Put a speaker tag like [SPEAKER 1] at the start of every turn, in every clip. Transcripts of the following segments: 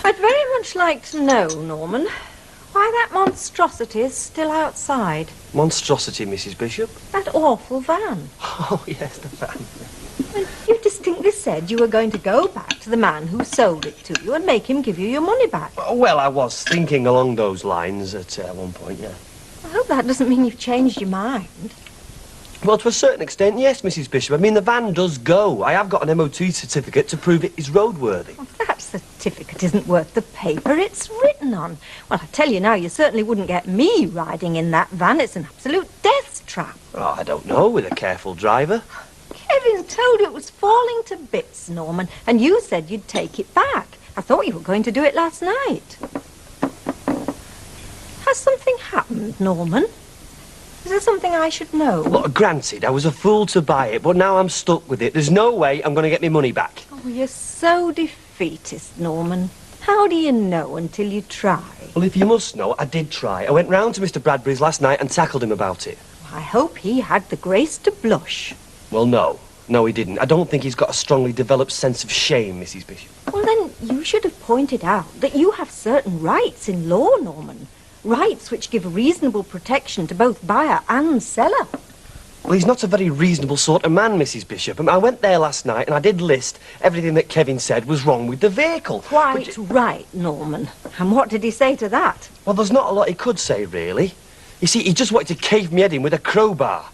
[SPEAKER 1] I'd very much like to know, Norman, why that monstrosity is still outside.
[SPEAKER 2] Monstrosity, Mrs. Bishop?
[SPEAKER 1] That awful van.
[SPEAKER 2] Oh, yes, the van.
[SPEAKER 1] Well, you distinctly said you were going to go back to the man who sold it to you and make him give you your money back.
[SPEAKER 2] Well, I was thinking along those lines at one point, yeah.
[SPEAKER 1] I hope that doesn't mean you've changed your mind.
[SPEAKER 2] Well, to a certain extent, yes, Mrs. Bishop. I mean, the van does go. I have got an MOT certificate to prove it is roadworthy.
[SPEAKER 1] Well, that certificate isn't worth the paper it's written on. Well, I tell you now, you certainly wouldn't get me riding in that van. It's an absolute death trap.
[SPEAKER 2] Oh, I don't know, with a careful driver.
[SPEAKER 1] Kevin told you it was falling to bits, Norman, and you said you'd take it back. I thought you were going to do it last night. Has something happened, Norman? Is there something I should know?
[SPEAKER 2] Look, granted, I was a fool to buy it, but now I'm stuck with it. There's no way I'm going to get my money back.
[SPEAKER 1] Oh, you're so defeatist, Norman. How do you know until you try?
[SPEAKER 2] Well, if you must know, I did try. I went round to Mr. Bradbury's last night and tackled him about it.
[SPEAKER 1] I hope he had the grace to blush.
[SPEAKER 2] Well, no. No, he didn't. I don't think he's got a strongly developed sense of shame, Mrs. Bishop.
[SPEAKER 1] Well, then you should have pointed out that you have certain rights in law, Norman. Rights which give reasonable protection to both buyer and seller.
[SPEAKER 2] Well, he's not a very reasonable sort of man, Mrs. Bishop. I mean, I went there last night and I did list everything that Kevin said was wrong with the vehicle.
[SPEAKER 1] Quite right, Norman. And what did he say to that?
[SPEAKER 2] Well, there's not a lot he could say, really. You see, he just wanted to cave me head in with a crowbar.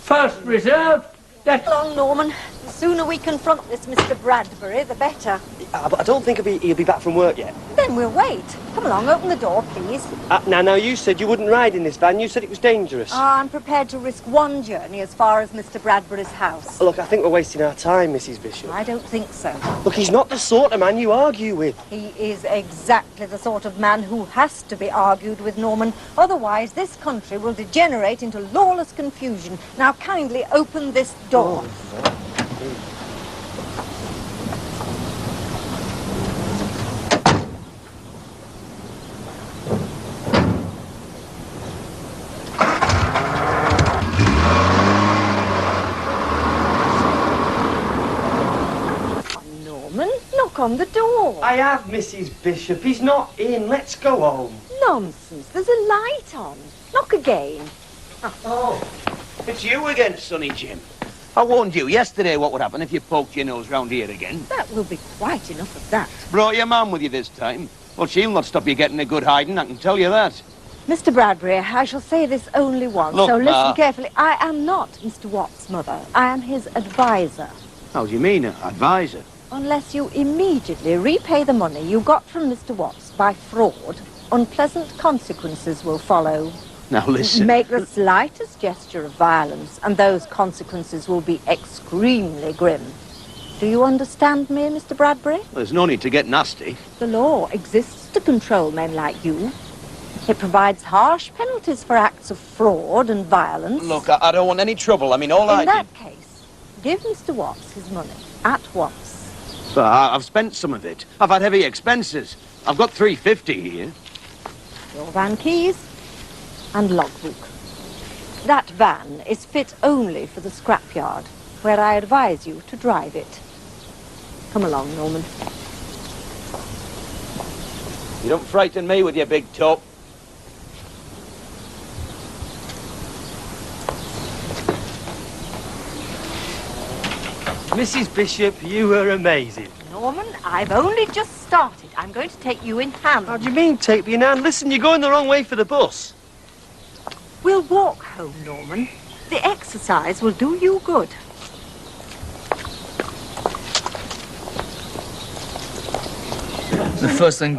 [SPEAKER 3] First reserve.
[SPEAKER 1] Get along, Norman. The sooner we confront this Mr. Bradbury, the better.
[SPEAKER 2] But I don't think he'll be back from work yet.
[SPEAKER 1] Then we'll wait. Come along, open the door, please.
[SPEAKER 2] Now, you said you wouldn't ride in this van. You said it was dangerous.
[SPEAKER 1] I'm prepared to risk one journey as far as Mr. Bradbury's house.
[SPEAKER 2] Look, I think we're wasting our time, Mrs. Bishop.
[SPEAKER 1] I don't think so.
[SPEAKER 2] Look, he's not the sort of man you argue with.
[SPEAKER 1] He is exactly the sort of man who has to be argued with, Norman. Otherwise, this country will degenerate into lawless confusion. Now, kindly open this door. Norman, knock on the door.
[SPEAKER 2] I have, Mrs. Bishop. He's not in. Let's go home.
[SPEAKER 1] Nonsense. There's a light on. Knock again.
[SPEAKER 2] Oh.
[SPEAKER 3] It's you again, Sonny Jim. I warned you yesterday what would happen if you poked your nose round here again.
[SPEAKER 1] That will be quite enough of that.
[SPEAKER 3] Brought your mum with you this time. Well, she'll not stop you getting a good hiding, I can tell you that.
[SPEAKER 1] Mr. Bradbury, I shall say this only once,
[SPEAKER 3] Look,
[SPEAKER 1] so listen
[SPEAKER 3] Ma.
[SPEAKER 1] carefully. I am not Mr. Watt's mother. I am his advisor.
[SPEAKER 3] How do you mean, advisor?
[SPEAKER 1] Unless you immediately repay the money you got from Mr. Watts by fraud, unpleasant consequences will follow.
[SPEAKER 3] Now, listen.
[SPEAKER 1] Make the slightest gesture of violence, and those consequences will be extremely grim. Do you understand me, Mr. Bradbury?
[SPEAKER 3] There's no need to get nasty.
[SPEAKER 1] The law exists to control men like you. It provides harsh penalties for acts of fraud and violence.
[SPEAKER 3] Look, I don't want any trouble. I mean, all
[SPEAKER 1] In that case, give Mr. Watts his money at once.
[SPEAKER 3] But I've spent some of it. I've had heavy expenses. I've got $350 here.
[SPEAKER 1] Your van keys and logbook. That van is fit only for the scrapyard, where I advise you to drive it. Come along, Norman.
[SPEAKER 3] You don't frighten me with your big top.
[SPEAKER 2] Mrs. Bishop, you were amazing.
[SPEAKER 1] Norman, I've only just started. I'm going to take you in hand.
[SPEAKER 2] How do you mean, take me in hand? Listen, you're going the wrong way for the bus.
[SPEAKER 1] We'll walk home, Norman. The exercise will do you good.
[SPEAKER 4] The first thing